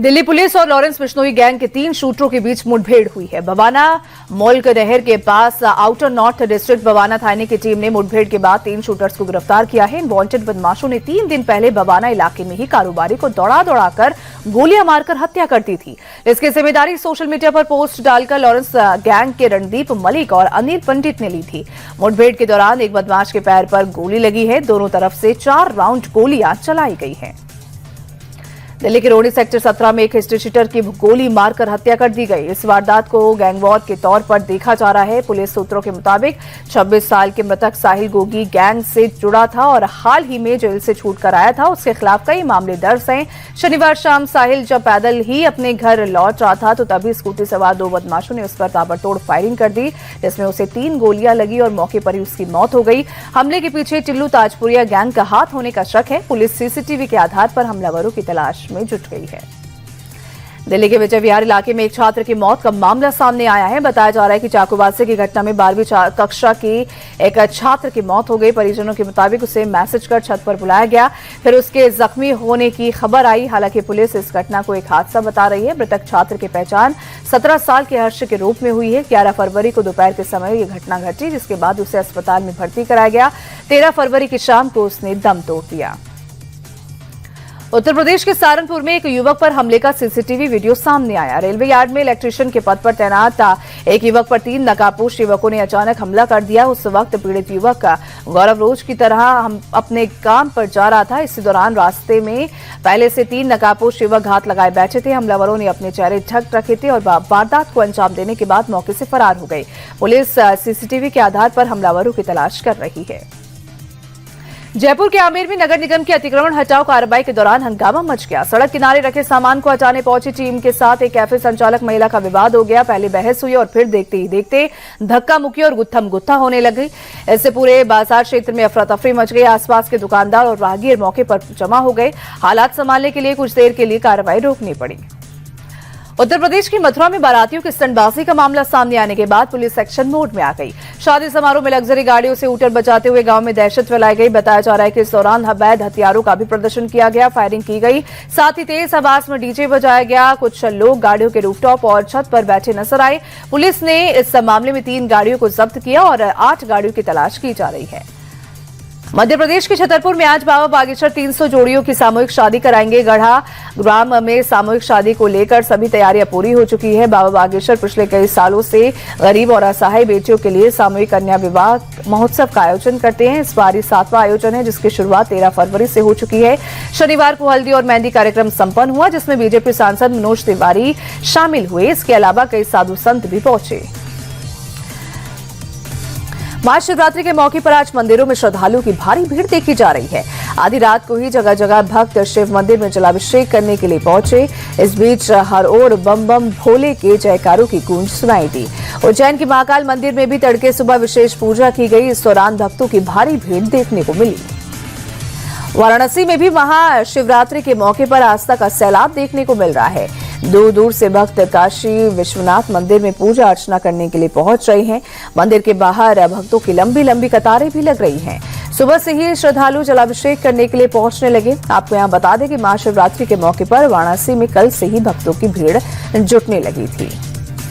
Delhi police और Lawrence Bishnoi gang के 3 शूटरों के बीच मुठभेड़ हुई है। बवाना मॉल के नहर के पास आउटर नॉर्थ डिस्ट्रिक्ट बवाना थाने की टीम ने मुठभेड़ के बाद 3 शूटर्स को गिरफ्तार किया है। इन वांटेड बदमाशों ने 3 दिन पहले बवाना इलाके में ही कारोबारी को दौड़ा-दौड़ाकर गोलियां मारकर हत्या कर दी थी। इसकी जिम्मेदारी सोशल मीडिया पर पोस्ट डालकर लॉरेंस गैंग के रणदीप मलिक और अनिल पंडित ने ली थी। मुठभेड़ के दौरान एक बदमाश के पैर पर गोली लगी है। दोनों तरफ से 4 राउंड गोलियां चलाई गई हैं। दिल्ली के रोहिणी सेक्टर 17 में एक हिस्ट्री शीटर की गोली मारकर हत्या कर दी गई। इस वारदात को गैंगवॉर के तौर पर देखा जा रहा है। पुलिस सूत्रों के मुताबिक 26 साल के मृतक साहिल गोगी गैंग से जुड़ा था और हाल ही में जेल से छूटकर आया था। उसके खिलाफ कई मामले दर्ज हैं। शनिवार शाम साहिल जब पैदल ही अपने घर लौट रहा था तो तभी स्कूटी सवार 2 बदमाशों ने उस पर ताबड़तोड़ फायरिंग कर दी, जिसमें उसे 3 गोलियां लगी और मौके पर ही उसकी मौत हो गई। हमले के पीछे टिल्लू ताजपुरिया गैंग का हाथ होने का शक है। पुलिस सीसीटीवी के आधार पर हमलावरों की तलाश में जुट गई है। दिल्ली के विजय विहार इलाके में एक छात्र की मौत का मामला सामने आया है। बताया जा रहा है कि चाकूबाजी की घटना में 12वीं कक्षा की एक छात्र की मौत हो गई। परिजनों के मुताबिक उसे मैसेज कर छत पर बुलाया गया, फिर उसके जख्मी होने की खबर आई। हालांकि पुलिस इस घटना को एक हादसा बता रही है। मृतक छात्र की पहचान 17 साल के हर्ष के रूप में हुई है। 11 फरवरी को दोपहर के समय यह घटना घटी, जिसके बाद उसे अस्पताल में भर्ती कराया गया। 13 फरवरी की शाम को उसने दम तोड़ दिया। उत्तर प्रदेश के सहारनपुर में एक युवक पर हमले का सीसीटीवी वीडियो सामने आया। रेलवे यार्ड में इलेक्ट्रीशियन के पद पर तैनात एक युवक पर 3 नकाबपोश युवकों ने अचानक हमला कर दिया। उस वक्त पीड़ित युवक गौरव रोज की तरह अपने काम पर जा रहा था। इसी दौरान रास्ते में पहले से 3 नकाबपोश युवक घात लगाए बैठे थे। हमलावरों ने अपने चेहरे ढक रखे थे और वारदात को अंजाम देने के बाद मौके से फरार हो गए। पुलिस सीसीटीवी के आधार पर हमलावरों की तलाश कर रही है। जयपुर के आमेर में नगर निगम की अतिक्रमण हटाओ कार्रवाई के दौरान हंगामा मच गया। सड़क किनारे रखे सामान को हटाने पहुंची टीम के साथ एक कैफे संचालक महिला का विवाद हो गया। पहले बहस हुई और फिर देखते ही देखते धक्का मुक्की और गुत्थम गुत्था होने लगी। इससे पूरे बाजार क्षेत्र में अफरा तफरी मच गई। आसपास के दुकानदार और राहगीर मौके पर जमा हो गए। हालात संभालने के लिए कुछ देर के लिए कार्रवाई रोकनी पड़ी। उत्तर प्रदेश की मथुरा में बारातियों की स्टंटबाजी का मामला सामने आने के बाद पुलिस एक्शन मोड में आ गई। शादी समारोह में लग्जरी गाड़ियों से ऊटर बजाते हुए गांव में दहशत फैलाई गई। बताया जा रहा है कि इस दौरान अवैध हथियारों का भी प्रदर्शन किया गया, फायरिंग की गई, साथ ही तेज आवाज में डीजे बजाया गया। कुछ लोग गाड़ियों के रूफटॉप और छत पर बैठे नजर आए। पुलिस ने इस मामले में 3 गाड़ियों को जब्त किया और 8 गाड़ियों की तलाश की जा रही है। मध्य प्रदेश के छतरपुर में आज बाबा बागेश्वर 300 जोड़ियों की सामूहिक शादी कराएंगे। गढ़ा ग्राम में सामूहिक शादी को लेकर सभी तैयारियां पूरी हो चुकी है। बाबा बागेश्वर पिछले कई सालों से गरीब और असहाय बेटियों के लिए सामूहिक कन्या विवाह महोत्सव का आयोजन करते हैं। इस बार 7वां आयोजन है, जिसकी शुरुआत 13 फरवरी से हो चुकी है। शनिवार को हल्दी और मेहंदी कार्यक्रम संपन्न हुआ, जिसमें बीजेपी सांसद मनोज तिवारी शामिल हुए। इसके अलावा कई साधु संत भी पहुंचे। महाशिवरात्रि के मौके पर आज मंदिरों में श्रद्धालुओं की भारी भीड़ देखी जा रही है। आधी रात को ही जगह जगह भक्त शिव मंदिर में जलाभिषेक करने के लिए पहुंचे। इस बीच हर ओर बम बम भोले के जयकारों की गूंज सुनाई दी। उज्जैन के महाकाल मंदिर में भी तड़के सुबह विशेष पूजा की गई। इस दौरान भक्तों की भारी भीड़ देखने को मिली। वाराणसी में भी महाशिवरात्रि के मौके पर आस्था का सैलाब देखने को मिल रहा है। दूर दूर से भक्त काशी विश्वनाथ मंदिर में पूजा अर्चना करने के लिए पहुंच रहे हैं। मंदिर के बाहर भक्तों की लंबी लंबी कतारें भी लग रही हैं। सुबह से ही श्रद्धालु जलाभिषेक करने के लिए पहुंचने लगे। आपको यहां बता दें कि महाशिवरात्रि के मौके पर वाराणसी में कल से ही भक्तों की भीड़ जुटने लगी थी।